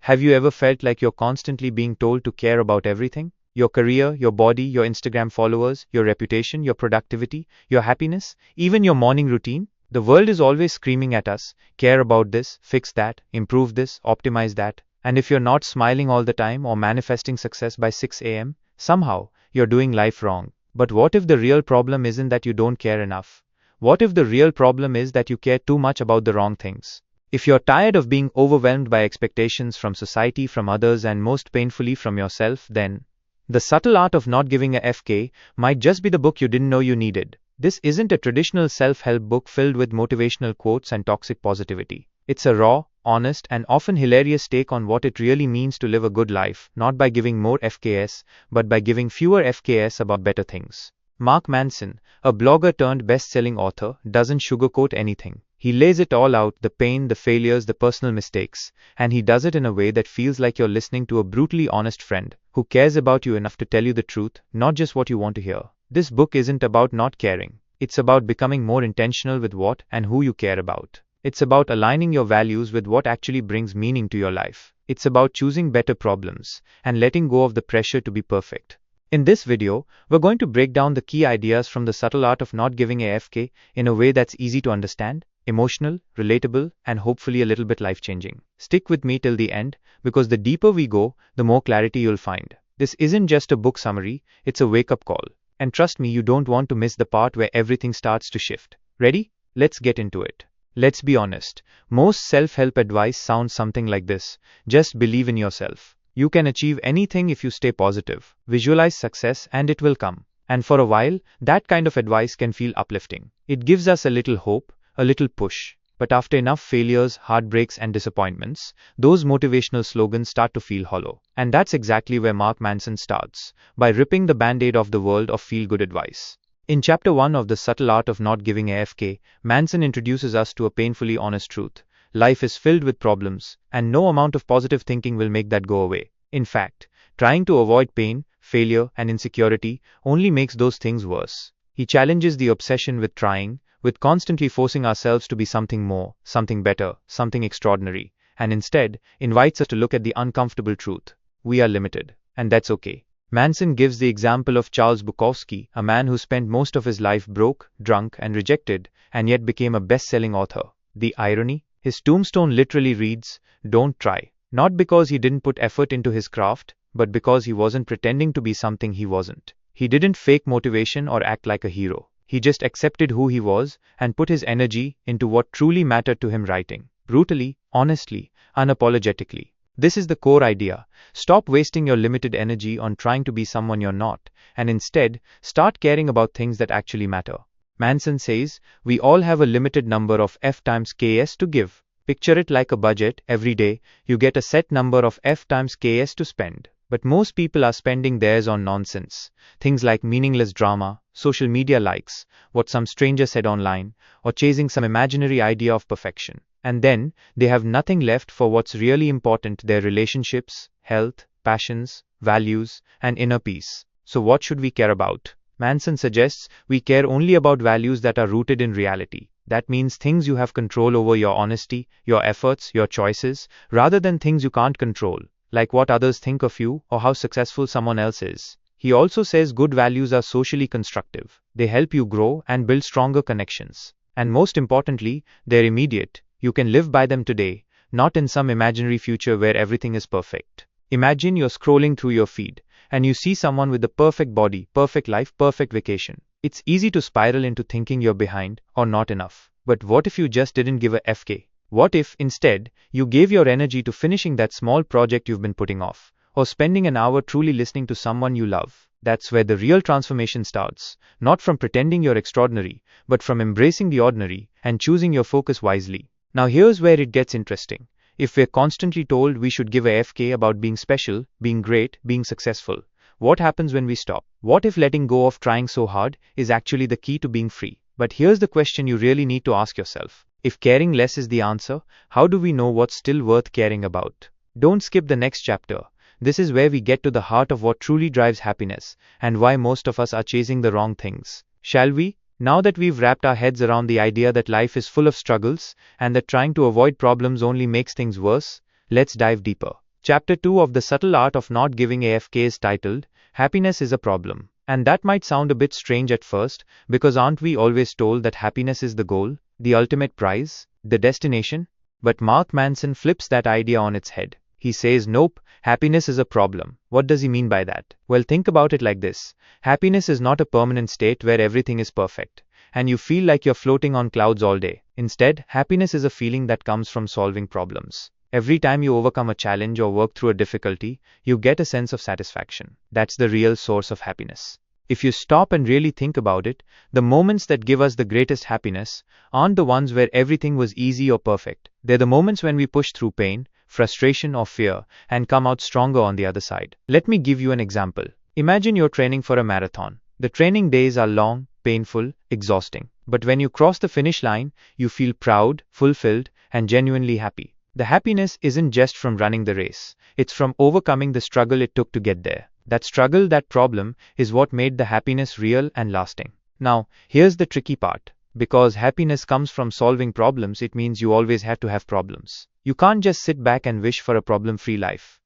Have you ever felt like you're constantly being told to care about everything? Your career, your body, your Instagram followers, your reputation, your productivity, your happiness, even your morning routine? The world is always screaming at us, care about this, fix that, improve this, optimize that. And if you're not smiling all the time or manifesting success by 6 a.m., somehow, you're doing life wrong. But what if the real problem isn't that you don't care enough? What if the real problem is that you care too much about the wrong things? If you're tired of being overwhelmed by expectations from society, from others, and most painfully from yourself, then The Subtle Art of Not Giving a FK might just be the book you didn't know you needed. This isn't a traditional self-help book filled with motivational quotes and toxic positivity. It's a raw, honest, and often hilarious take on what it really means to live a good life, not by giving more FKS, but by giving fewer FKS about better things. Mark Manson, a blogger turned best-selling author, doesn't sugarcoat anything. He lays it all out, the pain, the failures, the personal mistakes, and he does it in a way that feels like you're listening to a brutally honest friend who cares about you enough to tell you the truth, not just what you want to hear. This book isn't about not caring. It's about becoming more intentional with what and who you care about. It's about aligning your values with what actually brings meaning to your life. It's about choosing better problems and letting go of the pressure to be perfect. In this video, we're going to break down the key ideas from The Subtle Art of Not Giving a FK in a way that's easy to understand, emotional, relatable, and hopefully a little bit life-changing. Stick with me till the end, because the deeper we go, the more clarity you'll find. This isn't just a book summary, it's a wake-up call. And trust me, you don't want to miss the part where everything starts to shift. Ready? Let's get into it. Let's be honest, most self-help advice sounds something like this: just believe in yourself. You can achieve anything if you stay positive. Visualize success and it will come. And for a while, that kind of advice can feel uplifting. It gives us a little hope, a little push. But after enough failures, heartbreaks, and disappointments, those motivational slogans start to feel hollow. And that's exactly where Mark Manson starts, by ripping the band-aid off the world of feel-good advice. In Chapter 1 of The Subtle Art of Not Giving a FK, Manson introduces us to a painfully honest truth. Life is filled with problems, and no amount of positive thinking will make that go away. In fact, trying to avoid pain, failure, and insecurity only makes those things worse. He challenges the obsession with trying, with constantly forcing ourselves to be something more, something better, something extraordinary, and instead invites us to look at the uncomfortable truth. We are limited, and that's okay. Manson gives the example of Charles Bukowski, a man who spent most of his life broke, drunk, and rejected, and yet became a best-selling author. The irony? His tombstone literally reads, "Don't try." Not because he didn't put effort into his craft, but because he wasn't pretending to be something he wasn't. He didn't fake motivation or act like a hero. He just accepted who he was and put his energy into what truly mattered to him: writing. Brutally, honestly, unapologetically. This is the core idea. Stop wasting your limited energy on trying to be someone you're not, and instead, start caring about things that actually matter. Manson says, we all have a limited number of F times KS to give. Picture it like a budget. Every day, you get a set number of F times KS to spend. But most people are spending theirs on nonsense. Things like meaningless drama, social media likes, what some stranger said online, or chasing some imaginary idea of perfection. And then, they have nothing left for what's really important: their relationships, health, passions, values, and inner peace. So what should we care about? Manson suggests we care only about values that are rooted in reality. That means things you have control over: your honesty, your efforts, your choices, rather than things you can't control, like what others think of you or how successful someone else is. He also says good values are socially constructive. They help you grow and build stronger connections. And most importantly, they're immediate. You can live by them today, not in some imaginary future where everything is perfect. Imagine you're scrolling through your feed, and you see someone with the perfect body, perfect life, perfect vacation. It's easy to spiral into thinking you're behind or not enough. But what if you just didn't give a FK? What if, instead, you gave your energy to finishing that small project you've been putting off, or spending an hour truly listening to someone you love? That's where the real transformation starts, not from pretending you're extraordinary, but from embracing the ordinary and choosing your focus wisely. Now here's where it gets interesting. If we're constantly told we should give a FK about being special, being great, being successful, what happens when we stop? What if letting go of trying so hard is actually the key to being free? But here's the question you really need to ask yourself. If caring less is the answer, how do we know what's still worth caring about? Don't skip the next chapter. This is where we get to the heart of what truly drives happiness, and why most of us are chasing the wrong things. Shall we? Now that we've wrapped our heads around the idea that life is full of struggles, and that trying to avoid problems only makes things worse, let's dive deeper. Chapter 2 of The Subtle Art of Not Giving AFK is titled, Happiness is a Problem. And that might sound a bit strange at first, because aren't we always told that happiness is the goal, the ultimate prize, the destination? But Mark Manson flips that idea on its head. He says, nope, happiness is a problem. What does he mean by that? Well, think about it like this. Happiness is not a permanent state where everything is perfect, and you feel like you're floating on clouds all day. Instead, happiness is a feeling that comes from solving problems. Every time you overcome a challenge or work through a difficulty, you get a sense of satisfaction. That's the real source of happiness. If you stop and really think about it, the moments that give us the greatest happiness aren't the ones where everything was easy or perfect. They're the moments when we push through pain, frustration or fear, and come out stronger on the other side. Let me give you an example. Imagine you're training for a marathon. The training days are long, painful, exhausting. But when you cross the finish line, you feel proud, fulfilled, and genuinely happy. The happiness isn't just from running the race. It's from overcoming the struggle it took to get there. That struggle, that problem, is what made the happiness real and lasting. Now, here's the tricky part. Because happiness comes from solving problems, it means you always have to have problems. You can't just sit back and wish for a problem-free life.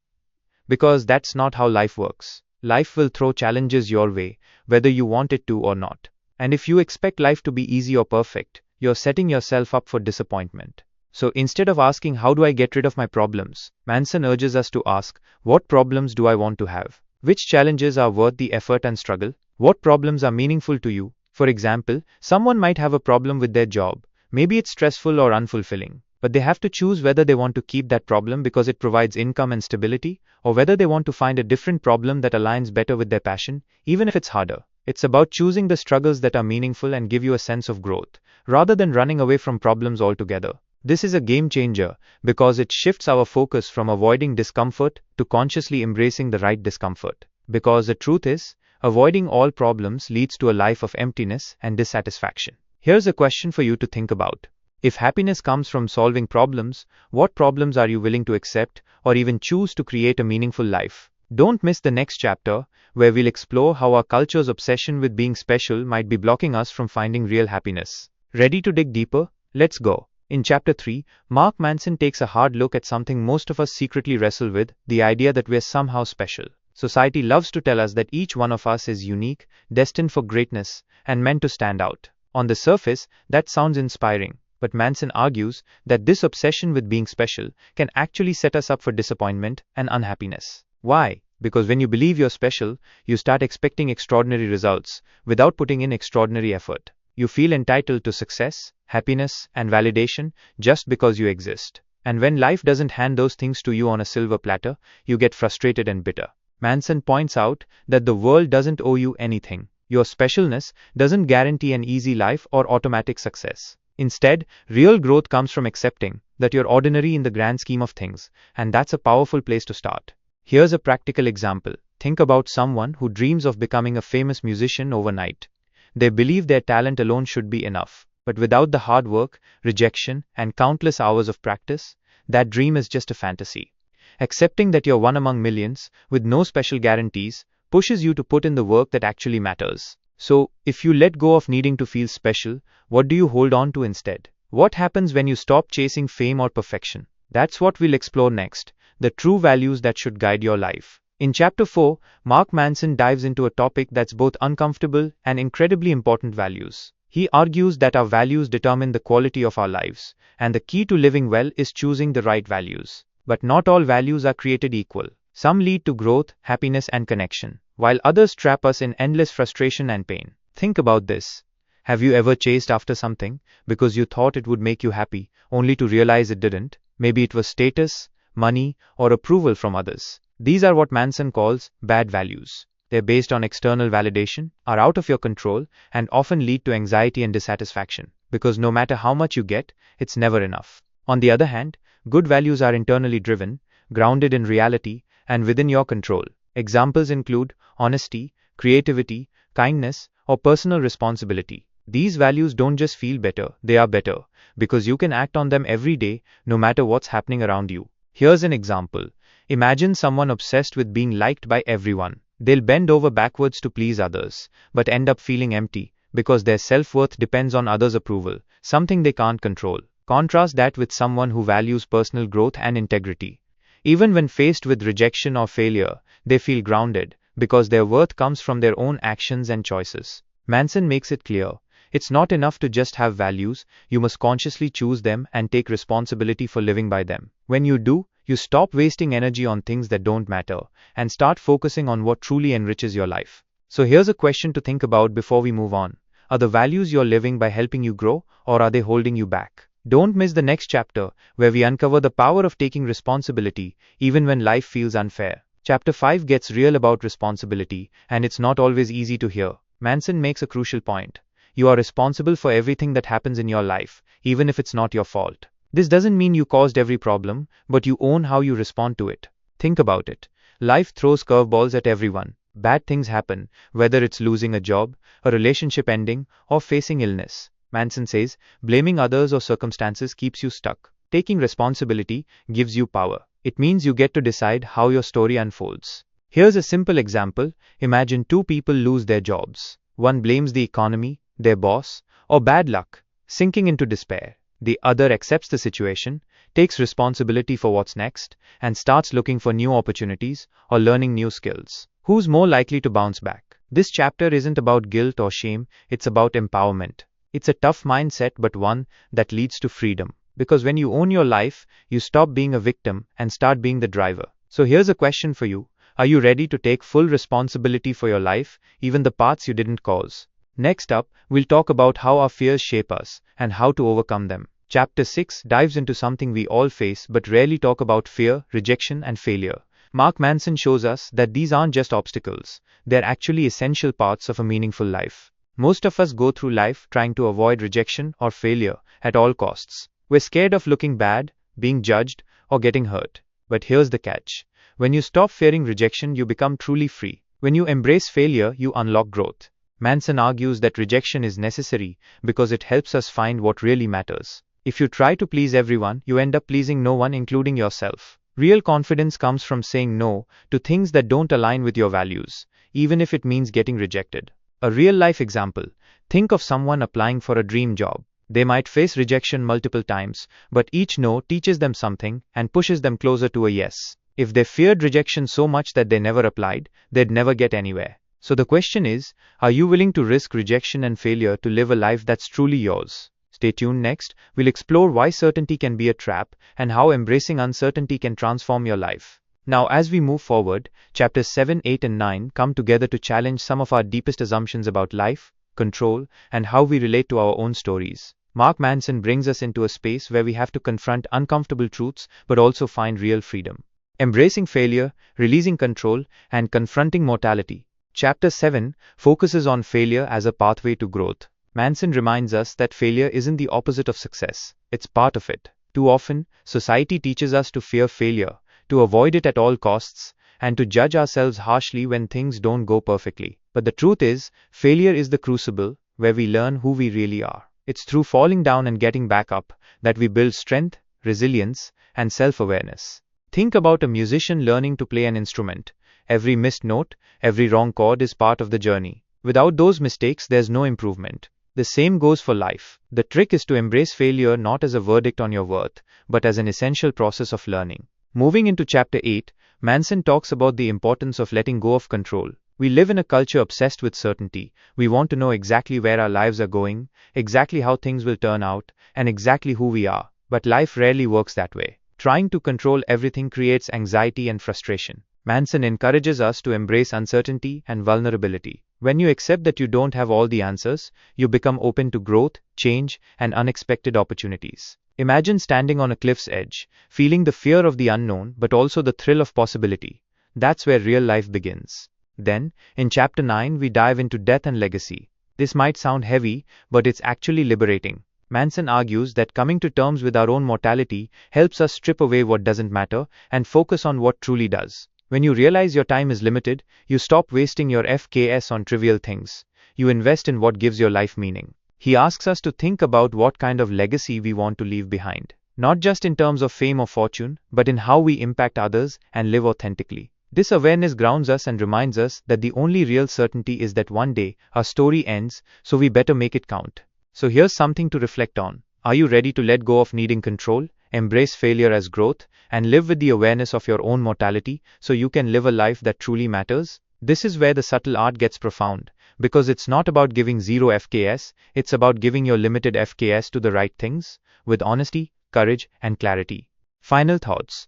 Because that's not how life works. Life will throw challenges your way, whether you want it to or not. And if you expect life to be easy or perfect, you're setting yourself up for disappointment. So instead of asking, how do I get rid of my problems, Manson urges us to ask, what problems do I want to have? Which challenges are worth the effort and struggle? What problems are meaningful to you? For example, someone might have a problem with their job. Maybe it's stressful or unfulfilling. But they have to choose whether they want to keep that problem because it provides income and stability, or whether they want to find a different problem that aligns better with their passion, even if it's harder. It's about choosing the struggles that are meaningful and give you a sense of growth, rather than running away from problems altogether. This is a game changer because it shifts our focus from avoiding discomfort to consciously embracing the right discomfort. Because the truth is, avoiding all problems leads to a life of emptiness and dissatisfaction. Here's a question for you to think about. If happiness comes from solving problems, what problems are you willing to accept or even choose to create a meaningful life? Don't miss the next chapter, where we'll explore how our culture's obsession with being special might be blocking us from finding real happiness. Ready to dig deeper? Let's go. In Chapter 3, Mark Manson takes a hard look at something most of us secretly wrestle with, the idea that we're somehow special. Society loves to tell us that each one of us is unique, destined for greatness, and meant to stand out. On the surface, that sounds inspiring, but Manson argues that this obsession with being special can actually set us up for disappointment and unhappiness. Why? Because when you believe you're special, you start expecting extraordinary results without putting in extraordinary effort. You feel entitled to success, happiness, and validation just because you exist. And when life doesn't hand those things to you on a silver platter, you get frustrated and bitter. Manson points out that the world doesn't owe you anything. Your specialness doesn't guarantee an easy life or automatic success. Instead, real growth comes from accepting that you're ordinary in the grand scheme of things, and that's a powerful place to start. Here's a practical example. Think about someone who dreams of becoming a famous musician overnight. They believe their talent alone should be enough, but without the hard work, rejection, and countless hours of practice, that dream is just a fantasy. Accepting that you're one among millions, with no special guarantees, pushes you to put in the work that actually matters. So, if you let go of needing to feel special, what do you hold on to instead? What happens when you stop chasing fame or perfection? That's what we'll explore next, the true values that should guide your life. In Chapter 4, Mark Manson dives into a topic that's both uncomfortable and incredibly important: values. He argues that our values determine the quality of our lives, and the key to living well is choosing the right values. But not all values are created equal. Some lead to growth, happiness, and connection, while others trap us in endless frustration and pain. Think about this. Have you ever chased after something because you thought it would make you happy, only to realize it didn't? Maybe it was status, money, or approval from others. These are what Manson calls bad values. They're based on external validation, are out of your control, and often lead to anxiety and dissatisfaction, because no matter how much you get, it's never enough. On the other hand, good values are internally driven, grounded in reality, and within your control. Examples include honesty, creativity, kindness, or personal responsibility. These values don't just feel better, they are better, because you can act on them every day, no matter what's happening around you. Here's an example. Imagine someone obsessed with being liked by everyone. They'll bend over backwards to please others, but end up feeling empty, because their self-worth depends on others' approval, something they can't control. Contrast that with someone who values personal growth and integrity. Even when faced with rejection or failure, they feel grounded, because their worth comes from their own actions and choices. Manson makes it clear, it's not enough to just have values, you must consciously choose them and take responsibility for living by them. When you do, you stop wasting energy on things that don't matter, and start focusing on what truly enriches your life. So here's a question to think about before we move on. Are the values you're living by helping you grow, or are they holding you back? Don't miss the next chapter, where we uncover the power of taking responsibility, even when life feels unfair. Chapter 5 gets real about responsibility, and it's not always easy to hear. Manson makes a crucial point. You are responsible for everything that happens in your life, even if it's not your fault. This doesn't mean you caused every problem, but you own how you respond to it. Think about it. Life throws curveballs at everyone. Bad things happen, whether it's losing a job, a relationship ending, or facing illness. Manson says, blaming others or circumstances keeps you stuck. Taking responsibility gives you power. It means you get to decide how your story unfolds. Here's a simple example. Imagine two people lose their jobs. One blames the economy, their boss, or bad luck, sinking into despair. The other accepts the situation, takes responsibility for what's next, and starts looking for new opportunities or learning new skills. Who's more likely to bounce back? This chapter isn't about guilt or shame, it's about empowerment. It's a tough mindset, but one that leads to freedom. Because when you own your life, you stop being a victim and start being the driver. So here's a question for you. Are you ready to take full responsibility for your life, even the parts you didn't cause? Next up, we'll talk about how our fears shape us and how to overcome them. Chapter 6 dives into something we all face but rarely talk about: fear, rejection, and failure. Mark Manson shows us that these aren't just obstacles, they're actually essential parts of a meaningful life. Most of us go through life trying to avoid rejection or failure at all costs. We're scared of looking bad, being judged, or getting hurt. But here's the catch. When you stop fearing rejection, you become truly free. When you embrace failure, you unlock growth. Manson argues that rejection is necessary because it helps us find what really matters. If you try to please everyone, you end up pleasing no one, including yourself. Real confidence comes from saying no to things that don't align with your values, even if it means getting rejected. A real-life example. Think of someone applying for a dream job. They might face rejection multiple times, but each no teaches them something and pushes them closer to a yes. If they feared rejection so much that they never applied, they'd never get anywhere. So the question is, are you willing to risk rejection and failure to live a life that's truly yours? Stay tuned. Next, we'll explore why certainty can be a trap and how embracing uncertainty can transform your life. Now, as we move forward, chapters 7, 8, and 9 come together to challenge some of our deepest assumptions about life, control, and how we relate to our own stories. Mark Manson brings us into a space where we have to confront uncomfortable truths but also find real freedom. Embracing failure, releasing control, and confronting mortality. Chapter 7 focuses on failure as a pathway to growth. Manson reminds us that failure isn't the opposite of success, it's part of it. Too often, society teaches us to fear failure, to avoid it at all costs, and to judge ourselves harshly when things don't go perfectly. But the truth is, failure is the crucible where we learn who we really are. It's through falling down and getting back up that we build strength, resilience, and self-awareness. Think about a musician learning to play an instrument. Every missed note, every wrong chord is part of the journey. Without those mistakes, there's no improvement. The same goes for life. The trick is to embrace failure not as a verdict on your worth, but as an essential process of learning. Moving into chapter 8, Manson talks about the importance of letting go of control. We live in a culture obsessed with certainty. We want to know exactly where our lives are going, exactly how things will turn out, and exactly who we are. But life rarely works that way. Trying to control everything creates anxiety and frustration. Manson encourages us to embrace uncertainty and vulnerability. When you accept that you don't have all the answers, you become open to growth, change, and unexpected opportunities. Imagine standing on a cliff's edge, feeling the fear of the unknown but also the thrill of possibility. That's where real life begins. Then, in chapter 9, we dive into death and legacy. This might sound heavy, but it's actually liberating. Manson argues that coming to terms with our own mortality helps us strip away what doesn't matter and focus on what truly does. When you realize your time is limited, you stop wasting your FKS on trivial things. You invest in what gives your life meaning. He asks us to think about what kind of legacy we want to leave behind. Not just in terms of fame or fortune, but in how we impact others and live authentically. This awareness grounds us and reminds us that the only real certainty is that one day our story ends, so we better make it count. So here's something to reflect on. Are you ready to let go of needing control, embrace failure as growth, and live with the awareness of your own mortality so you can live a life that truly matters. This is where the subtle art gets profound, because it's not about giving zero FKS, it's about giving your limited FKS to the right things, with honesty, courage, and clarity. Final thoughts.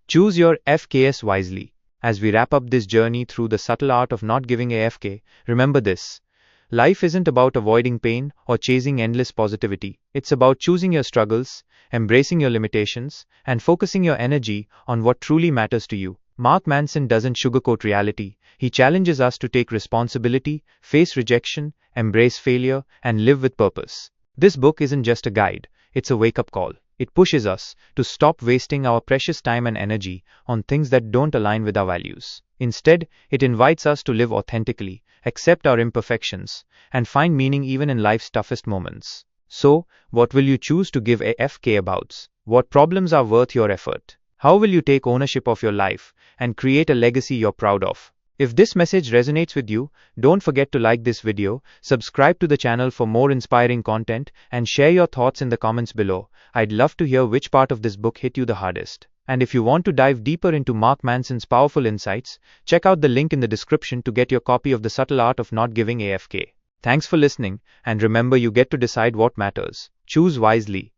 Choose your FKS wisely. As we wrap up this journey through the subtle art of not giving AFK, remember this. Life isn't about avoiding pain or chasing endless positivity. It's about choosing your struggles, embracing your limitations, and focusing your energy on what truly matters to you. Mark Manson doesn't sugarcoat reality. He challenges us to take responsibility, face rejection, embrace failure, and live with purpose. This book isn't just a guide, it's a wake-up call. It pushes us to stop wasting our precious time and energy on things that don't align with our values. Instead, it invites us to live authentically, accept our imperfections, and find meaning even in life's toughest moments. So, what will you choose to give AFK about? What problems are worth your effort? How will you take ownership of your life and create a legacy you're proud of? If this message resonates with you, don't forget to like this video, subscribe to the channel for more inspiring content, and share your thoughts in the comments below. I'd love to hear which part of this book hit you the hardest. And if you want to dive deeper into Mark Manson's powerful insights, check out the link in the description to get your copy of The Subtle Art of Not Giving AFK. Thanks for listening, and remember, you get to decide what matters. Choose wisely.